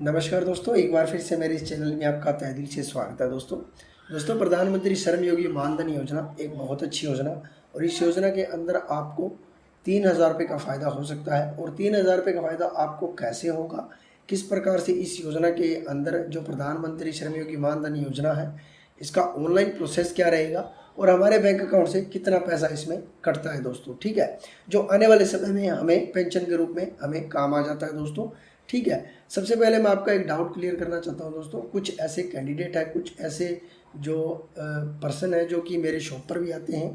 नमस्कार दोस्तों, एक बार फिर से मेरे इस चैनल में आपका तहे दिल से स्वागत है। दोस्तों प्रधानमंत्री श्रम योगी मानधन योजना एक बहुत अच्छी योजना और इस योजना के अंदर आपको 3,000 रुपये का फ़ायदा हो सकता है। और 3,000 रुपये का फ़ायदा आपको कैसे होगा, किस प्रकार से इस योजना के अंदर जो प्रधानमंत्री श्रम योगी मानधन योजना है इसका ऑनलाइन प्रोसेस क्या रहेगा और हमारे बैंक अकाउंट से कितना पैसा इसमें कटता है दोस्तों, ठीक है, जो आने वाले समय में हमें पेंशन के रूप में हमें काम आ जाता है दोस्तों, ठीक है। सबसे पहले मैं आपका एक डाउट क्लियर करना चाहता हूँ दोस्तों। कुछ ऐसे कैंडिडेट है, कुछ ऐसे जो पर्सन है जो कि मेरे शॉप पर भी आते हैं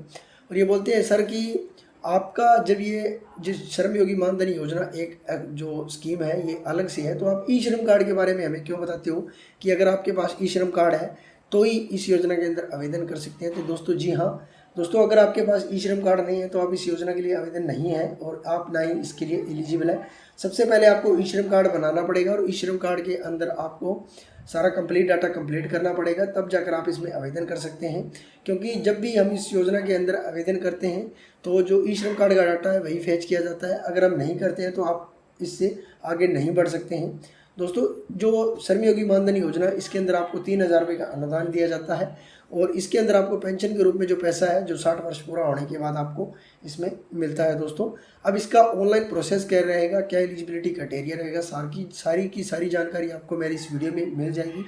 और ये बोलते हैं सर कि आपका जब ये जिस श्रम योगी मानधन योजना एक जो स्कीम है ये अलग से है, तो आप ई श्रम कार्ड के बारे में हमें क्यों बताते हो कि अगर आपके पास ई श्रम कार्ड है तो ही इस योजना के अंदर आवेदन कर सकते हैं। तो दोस्तों जी हाँ दोस्तों, अगर आपके पास ई श्रम कार्ड नहीं है तो आप इस योजना के लिए आवेदन नहीं है और आप ना ही इसके लिए एलिजिबल है। सबसे पहले आपको ई श्रम कार्ड बनाना पड़ेगा और ई श्रम कार्ड के अंदर आपको सारा कंप्लीट डाटा कंप्लीट करना पड़ेगा, तब जाकर आप इसमें आवेदन कर सकते हैं। क्योंकि जब भी हम इस योजना के अंदर आवेदन करते हैं तो जो ई श्रम कार्ड का डाटा है वही फेच किया जाता है। अगर हम नहीं करते हैं तो आप इससे आगे नहीं बढ़ सकते हैं। दोस्तों जो श्रम योगी मानधन योजना इसके अंदर आपको 3,000 रुपये का अनुदान दिया जाता है और इसके अंदर आपको पेंशन के रूप में जो पैसा है जो 60 वर्ष पूरा होने के बाद आपको इसमें मिलता है दोस्तों। अब इसका ऑनलाइन प्रोसेस क्या रहेगा, क्या एलिजिबिलिटी क्राइटेरिया रहेगा, सारी जानकारी आपको मेरी इस वीडियो में मिल जाएगी।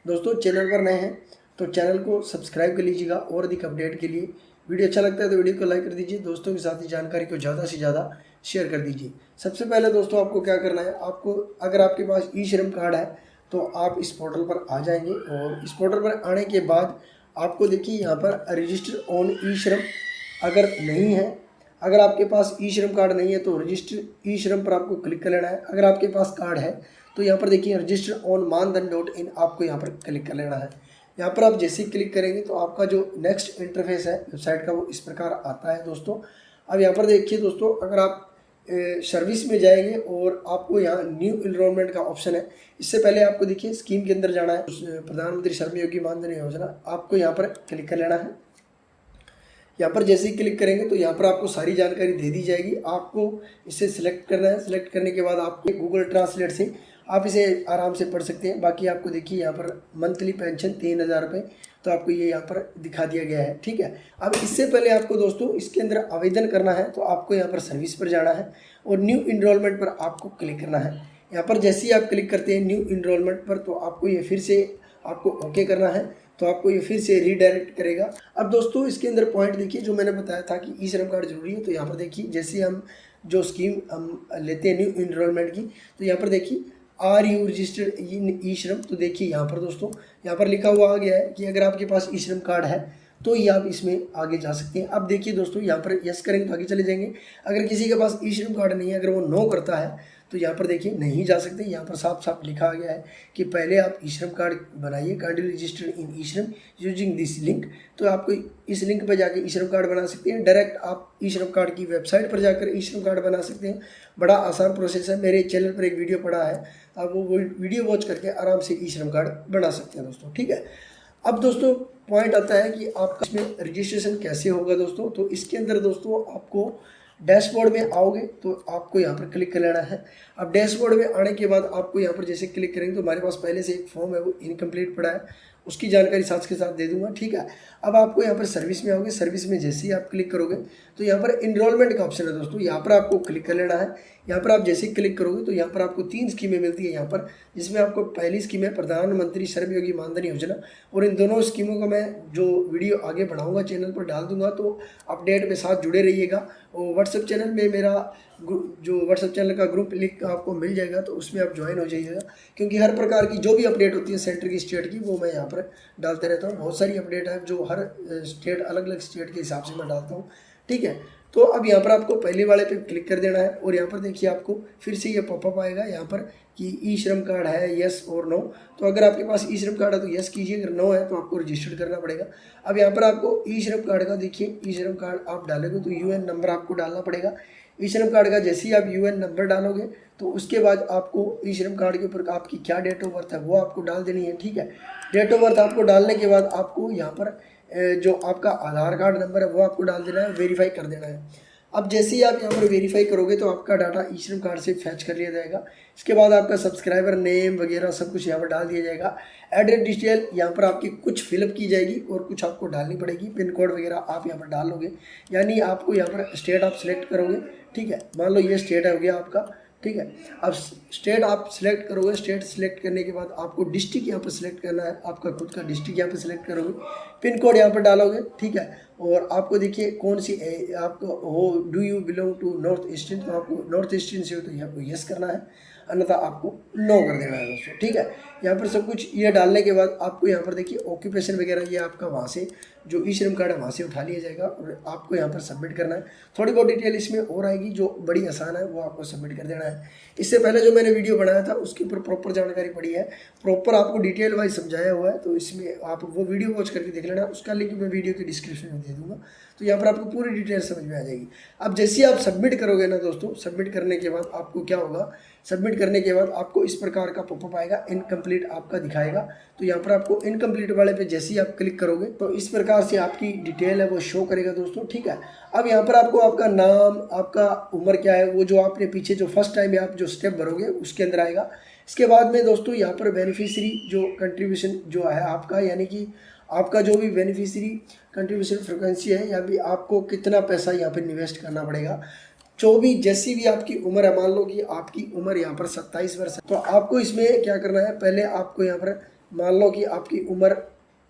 दोस्तों चैनल पर नए हैं तो चैनल को सब्सक्राइब कर लीजिएगा और अधिक अपडेट के लिए। वीडियो अच्छा लगता है तो वीडियो को लाइक कर दीजिए, दोस्तों के साथ ही जानकारी को ज़्यादा से ज़्यादा शेयर कर दीजिए। सबसे पहले दोस्तों आपको क्या करना है, आपको अगर आपके पास ई श्रम कार्ड है तो आप इस पोर्टल पर आ जाएंगे और इस पोर्टल पर आने के बाद आपको देखिए यहाँ पर रजिस्टर ऑन ई श्रम अगर नहीं है, अगर आपके पास ई श्रम कार्ड नहीं है तो रजिस्टर ई श्रम पर आपको क्लिक कर लेना है। अगर आपके पास कार्ड है तो यहाँ पर देखिए रजिस्टर ऑन मानधन.in आपको यहाँ पर क्लिक कर लेना है। यहाँ पर आप जैसे ही क्लिक करेंगे तो आपका जो नेक्स्ट इंटरफेस है वेबसाइट का वो इस प्रकार आता है दोस्तों। अब यहाँ पर देखिए दोस्तों, अगर आप सर्विस में जाएंगे और आपको यहाँ न्यू इनरोलमेंट का ऑप्शन है। इससे पहले आपको देखिए स्कीम के अंदर जाना है, प्रधानमंत्री श्रम योगी मानधन योजना आपको यहाँ पर क्लिक कर लेना है। यहाँ पर जैसे ही क्लिक करेंगे तो यहाँ पर आपको सारी जानकारी दे दी जाएगी। आपको इसे सिलेक्ट करना है, सिलेक्ट करने के बाद आपको गूगल ट्रांसलेट से आप इसे आराम से पढ़ सकते हैं। बाकी आपको देखिए यहाँ पर मंथली पेंशन 3,000 रुपये तो आपको ये यहाँ पर दिखा दिया गया है, ठीक है। अब इससे पहले आपको दोस्तों इसके अंदर आवेदन करना है तो आपको यहाँ पर सर्विस पर जाना है और न्यू इनरोलमेंट पर आपको क्लिक करना है। यहाँ पर जैसे ही आप क्लिक करते हैं न्यू इनरोलमेंट पर तो आपको ये फिर से आपको ओके करना है, तो आपको ये फिर से रीडायरेक्ट करेगा। अब दोस्तों इसके अंदर पॉइंट देखिए, जो मैंने बताया था कि ई श्रम कार्ड जरूरी है, तो यहाँ पर देखिए जैसे हम जो स्कीम हम लेते हैं न्यू इनरोलमेंट की, तो यहाँ पर देखिए आर यू रजिस्टर्ड इन ई श्रम, तो देखिए यहाँ पर दोस्तों यहाँ पर लिखा हुआ आ गया है कि अगर आपके पास ई श्रम कार्ड है तो ये आप इसमें आगे जा सकते हैं। अब देखिए दोस्तों यहाँ पर यस करेंगे तो आगे चले जाएंगे। अगर किसी के पास ई श्रम कार्ड नहीं है, अगर वो नो करता है तो यहाँ पर देखिए नहीं जा सकते। यहाँ पर साफ साफ लिखा गया है कि पहले आप ई श्रम कार्ड बनाइए, काइंडली रजिस्टर्ड इन ई श्रम यूजिंग दिस लिंक। तो आपको इस लिंक पर जाकर ई श्रम कार्ड बना सकते हैं। डायरेक्ट आप ई श्रम कार्ड की वेबसाइट पर जाकर ई श्रम कार्ड बना सकते हैं। बड़ा आसान प्रोसेस है, मेरे चैनल पर एक वीडियो पड़ा है, आप वो वीडियो वॉच करके आराम से ई श्रम कार्ड बना सकते हैं दोस्तों, ठीक है। अब दोस्तों पॉइंट आता है कि आपका इसमें रजिस्ट्रेशन कैसे होगा दोस्तों। तो इसके अंदर दोस्तों आपको डैशबोर्ड में आओगे तो आपको यहाँ पर क्लिक कर लेना है। अब डैशबोर्ड में आने के बाद आपको यहाँ पर जैसे क्लिक करेंगे तो हमारे पास पहले से एक फॉर्म है वो इनकम्प्लीट पड़ा है, उसकी जानकारी साथ के साथ दे दूंगा, ठीक है। अब आपको यहाँ पर सर्विस में आओगे, सर्विस में जैसे ही आप क्लिक करोगे तो यहाँ पर इनरोलमेंट का ऑप्शन है दोस्तों, यहाँ पर आपको क्लिक कर लेना है। यहाँ पर आप जैसे ही क्लिक करोगे तो यहाँ पर आपको 3 स्कीमें मिलती है यहाँ पर, जिसमें आपको पहली स्कीम है प्रधानमंत्री श्रम योगी मानधन योजना, और इन दोनों स्कीमों का मैं जो वीडियो आगे बढ़ाऊंगा चैनल पर डाल दूंगा, तो अपडेट में साथ जुड़े रहिएगा। और व्हाट्सएप चैनल में मेरा जो व्हाट्सएप चैनल का ग्रुप लिंक आपको मिल जाएगा तो उसमें आप ज्वाइन हो जाइएगा, क्योंकि हर प्रकार की जो भी अपडेट होती है सेंटर की, स्टेट की, वो मैं यहाँ पर डालते रहता हूँ। बहुत सारी अपडेट है जो हर स्टेट अलग अलग स्टेट के हिसाब से मैं डालता हूँ, ठीक है। तो अब यहाँ पर आपको पहले वाले पे क्लिक कर देना है और यहाँ पर देखिए आपको फिर से ये पॉपअप आएगा यहाँ पर कि ई श्रम कार्ड है, यस और नो। तो अगर आपके पास ई श्रम कार्ड है तो यस कीजिए, अगर नो है तो आपको रजिस्टर्ड करना पड़ेगा। अब यहाँ पर आपको ई श्रम कार्ड का देखिए, ई श्रम कार्ड आप डालोगे तो यूएन नंबर आपको डालना पड़ेगा। ई श्रम कार्ड का जैसे ही आप यूएन नंबर डालोगे तो उसके बाद आपको ई श्रम कार्ड के ऊपर आपकी क्या डेट ऑफ बर्थ है वो आपको डाल देनी है, ठीक है। डेट ऑफ बर्थ आपको डालने के बाद आपको यहाँ पर जो आपका आधार कार्ड नंबर है वो आपको डाल देना है, वेरीफाई कर देना है। अब जैसे ही आप यहाँ पर वेरीफाई करोगे तो आपका डाटा ई श्रम कार्ड से फैच कर लिया जाएगा। इसके बाद आपका सब्सक्राइबर नेम वगैरह सब कुछ यहाँ पर डाल दिया जाएगा। एड्रेस डिटेल यहाँ पर आपकी कुछ फिलअप की जाएगी और कुछ आपको डालनी पड़ेगी। पिन कोड वगैरह आप यहाँ पर डाल लोगे, यानी आपको यहाँ पर स्टेट आप सिलेक्ट करोगे, ठीक है। मान लो ये स्टेट हो गया आपका, ठीक है। अब स्टेट आप सिलेक्ट करोगे, स्टेट सिलेक्ट करने के बाद आपको डिस्ट्रिक्ट यहाँ पर सिलेक्ट करना है, आपका खुद का डिस्ट्रिक्ट यहाँ पर सिलेक्ट करोगे, पिन कोड यहाँ पर डालोगे, ठीक है। और आपको देखिए कौन सी आपको हो, do you belong to north eastern, तो आपको नॉर्थ ईस्टर्न से हो तो यहाँ पर यस करना है, अन्यथा आपको नो कर देना है दोस्तों, ठीक है। यहाँ पर सब कुछ ये डालने के बाद आपको यहाँ पर देखिए ऑक्यूपेशन वगैरह ये आपका वहाँ से जो ई श्रम कार्ड है वहाँ से उठा लिया जाएगा और आपको यहाँ पर सबमिट करना है। थोड़ी बहुत डिटेल इसमें और आएगी जो बड़ी आसान है, वो आपको सबमिट कर देना है। इससे पहले जो मैंने वीडियो बनाया था उसके ऊपर प्रॉपर जानकारी पड़ी है, प्रॉपर आपको डिटेल वाइज समझाया हुआ है, तो इसमें आप वो वीडियो वॉच करके देख लेना, उसका लिंक मैं वीडियो के डिस्क्रिप्शन में दे दूँगा, तो यहाँ पर आपको पूरी डिटेल समझ में आ जाएगी। अब जैसे आप सबमिट करोगे ना दोस्तों, सबमिट करने के बाद आपको क्या होगा, सबमिट करने के बाद आपको इस प्रकार का पॉपअप आएगा, इनकम्प्लीट आपका दिखाएगा। तो यहाँ पर आपको इनकम्प्लीट वाले पे जैसे ही आप क्लिक करोगे तो इस प्रकार से आपकी डिटेल है वो शो करेगा दोस्तों, ठीक है। अब यहाँ पर आपको आपका नाम, आपका उम्र क्या है, वो जो आपने पीछे जो फर्स्ट टाइम आप जो स्टेप भरोगे उसके अंदर आएगा। इसके बाद में दोस्तों यहाँ पर बेनिफिशियरी जो कंट्रीब्यूशन जो है आपका, यानी कि आपका जो भी बेनिफिशियरी कंट्रीब्यूशन फ्रिक्वेंसी है, या भी आपको कितना पैसा यहाँ पर इन्वेस्ट करना पड़ेगा। 24 जैसी भी आपकी उम्र है, मान लो कि आपकी उम्र यहाँ पर 27 वर्ष है, तो आपको इसमें क्या करना है, पहले आपको यहाँ पर मान लो कि आपकी उम्र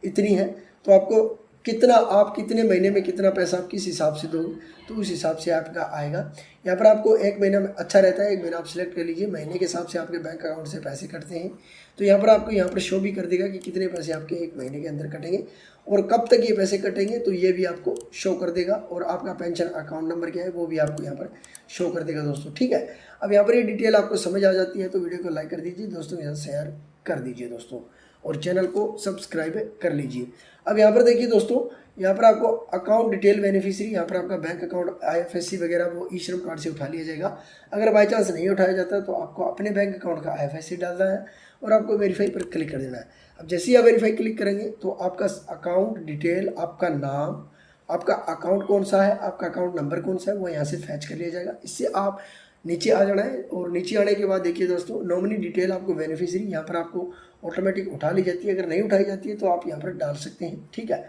इतनी है, तो आपको कितना, आप कितने महीने में कितना पैसा आप किस हिसाब से दोगे, तो उस हिसाब से आपका आएगा। यहाँ पर आपको एक महीना में अच्छा रहता है, एक महीना आप सिलेक्ट कर लीजिए, महीने के हिसाब से आपके बैंक अकाउंट से पैसे कटते हैं, तो यहाँ पर आपको यहाँ पर शो भी कर देगा कि कितने पैसे आपके एक महीने के अंदर कटेंगे और कब तक ये पैसे कटेंगे, तो ये भी आपको शो कर देगा। और आपका पेंशन अकाउंट नंबर क्या है वो भी आपको यहाँ पर शो कर देगा दोस्तों, ठीक है। अब यहाँ पर ये डिटेल आपको समझ आ जाती है तो वीडियो को लाइक कर दीजिए, दोस्तों के साथ शेयर कर दीजिए दोस्तों, और चैनल को सब्सक्राइब कर लीजिए। अब यहाँ पर देखिए दोस्तों, यहाँ पर आपको अकाउंट डिटेल बेनिफिशियरी, यहाँ पर आपका बैंक अकाउंट IFSC वगैरह वो ई श्रम कार्ड से उठा लिया जाएगा। अगर बाई चांस नहीं उठाया जाता तो आपको अपने बैंक अकाउंट का IFSC डालना है और आपको वेरीफाई पर क्लिक कर देना है। अब जैसे ही आप वेरीफाई क्लिक करेंगे तो आपका अकाउंट डिटेल, आपका नाम, आपका अकाउंट कौन सा है, आपका अकाउंट नंबर कौन सा है, वो यहाँ से फैच कर लिया जाएगा। इससे आप नीचे आ जाना है और नीचे आने के बाद देखिए दोस्तों, नॉमिनी डिटेल आपको बेनिफिशियरी यहाँ पर आपको ऑटोमेटिक उठा ली जाती है, अगर नहीं उठाई जाती है तो आप यहाँ पर डाल सकते हैं, ठीक है।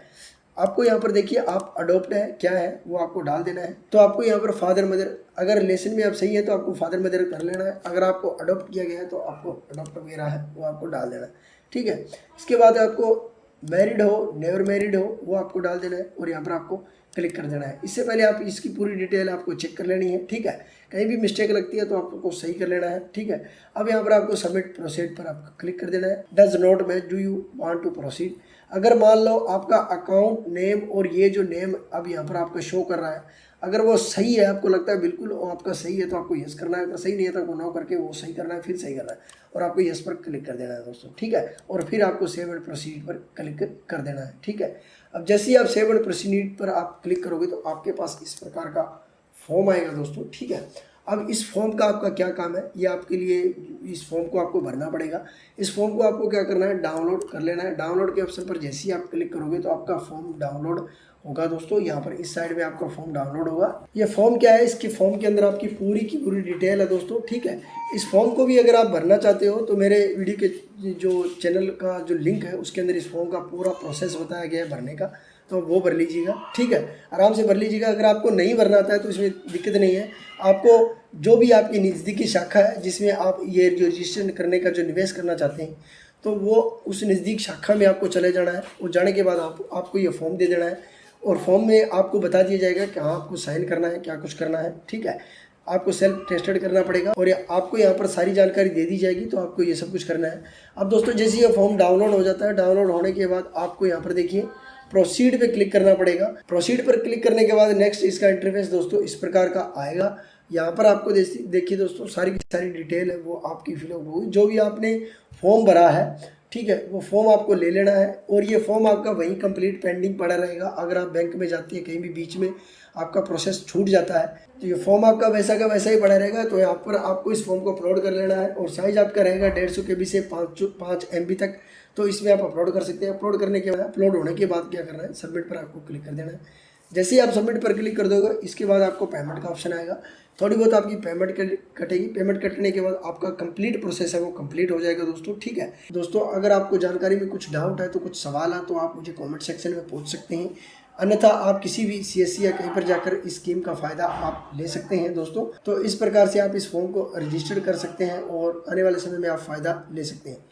आपको यहाँ पर देखिए आप अडोप्ट है क्या है वो आपको डाल देना है। तो आपको यहाँ पर फादर मदर, अगर रिलेशन में आप सही है तो आपको फादर मदर कर लेना है, अगर आपको अडोप्ट किया गया है तो आपको अडोप्ट वगैरह है वो आपको डाल देना है, ठीक है। इसके बाद आपको मैरिड हो, नेवर मैरिड हो, वो आपको डाल देना है और यहाँ पर आपको क्लिक कर देना है। इससे पहले आप इसकी पूरी डिटेल आपको चेक कर लेनी है, ठीक है। कहीं भी मिस्टेक लगती है तो आपको सही कर लेना है, ठीक है। अब यहाँ पर आपको सबमिट प्रोसीड पर आपको क्लिक कर देना है। Does not match, do you want to proceed. अगर मान लो आपका अकाउंट नेम और ये जो नेम अब यहाँ पर आपका शो कर रहा है, अगर वो सही है, आपको लगता है बिल्कुल वो आपका सही है तो आपको यस करना है, अगर सही नहीं है तो आपको नो करके वो सही करना है, फिर सही करना है और आपको यस पर क्लिक कर देना है दोस्तों, ठीक है। और फिर आपको सेव एंड प्रोसीड पर क्लिक कर देना है, ठीक है। अब जैसे ही आप सेव एंड प्रोसीड पर आप क्लिक करोगे तो आपके पास इस प्रकार का फॉर्म आएगा दोस्तों, ठीक है। अब इस फॉर्म का आपका क्या काम है, ये आपके लिए, इस फॉर्म को आपको भरना पड़ेगा। इस फॉर्म को आपको क्या करना है, डाउनलोड कर लेना है। डाउनलोड के ऑप्शन पर जैसे ही आप क्लिक करोगे तो आपका फॉर्म डाउनलोड होगा दोस्तों। यहाँ पर इस साइड में आपका फॉर्म डाउनलोड होगा। ये फॉर्म क्या है, इसके फॉर्म के अंदर आपकी पूरी की पूरी डिटेल है दोस्तों, ठीक है। इस फॉर्म को भी अगर आप भरना चाहते हो तो मेरे वीडियो के जो चैनल का जो लिंक है उसके अंदर इस फॉर्म का पूरा प्रोसेस बताया गया है भरने का, तो वो भर लीजिएगा, ठीक है। आराम से भर लीजिएगा। अगर आपको नहीं भरना आता है तो इसमें दिक्कत नहीं है। आपको जो भी आपकी नज़दीकी शाखा है जिसमें आप ये रजिस्ट्रेशन करने का जो निवेश करना चाहते हैं, तो वो उस नज़दीक शाखा में आपको चले जाना है और जाने के बाद आपको ये फॉर्म दे देना है और फॉर्म में आपको बता दिया जाएगा कि हाँ आपको साइन करना है, क्या कुछ करना है, ठीक है। आपको सेल्फ टेस्टेड करना पड़ेगा और आपको यहाँ पर सारी जानकारी दे दी जाएगी, तो आपको ये सब कुछ करना है। अब दोस्तों जैसे ये फॉर्म डाउनलोड हो जाता है, डाउनलोड होने के बाद आपको यहाँ पर देखिए प्रोसीड पे क्लिक करना पड़ेगा। प्रोसीड पर क्लिक करने के बाद नेक्स्ट इसका इंटरफेस दोस्तों इस प्रकार का आएगा। यहाँ पर आपको देखिए दोस्तों सारी की सारी डिटेल है वो आपकी फिलअप होगी, जो भी आपने फॉर्म भरा है, ठीक है, वो फॉर्म आपको ले लेना है और ये फॉर्म आपका वहीं कंप्लीट पेंडिंग पड़ा रहेगा। अगर आप बैंक में जाती है कहीं भी बीच में आपका प्रोसेस छूट जाता है तो ये फॉर्म आपका वैसा का वैसा ही पड़ा रहेगा। तो यहाँ पर आपको इस फॉर्म को अपलोड कर लेना है और साइज आपका रहेगा 150 KB से 5 MB तक, तो इसमें आप अपलोड कर सकते हैं। अपलोड करने के बाद, अपलोड होने के बाद क्या करना है, सबमिट पर आपको क्लिक कर देना है। जैसे ही आप सबमिट पर क्लिक कर दोगे इसके बाद आपको पेमेंट का ऑप्शन आएगा। थोड़ी बहुत आपकी पेमेंट कटेगी। पेमेंट कटने के बाद आपका कंप्लीट प्रोसेस है वो कंप्लीट हो जाएगा दोस्तों। ठीक है दोस्तों, अगर आपको जानकारी में कुछ डाउट है तो कुछ सवाल है तो आप मुझे कमेंट सेक्शन में पूछ सकते हैं, अन्यथा आप किसी भी CSC या कहीं पर जाकर इस स्कीम का फ़ायदा आप ले सकते हैं दोस्तों। तो इस प्रकार से आप इस फॉर्म को रजिस्टर कर सकते हैं और आने वाले समय में आप फ़ायदा ले सकते हैं।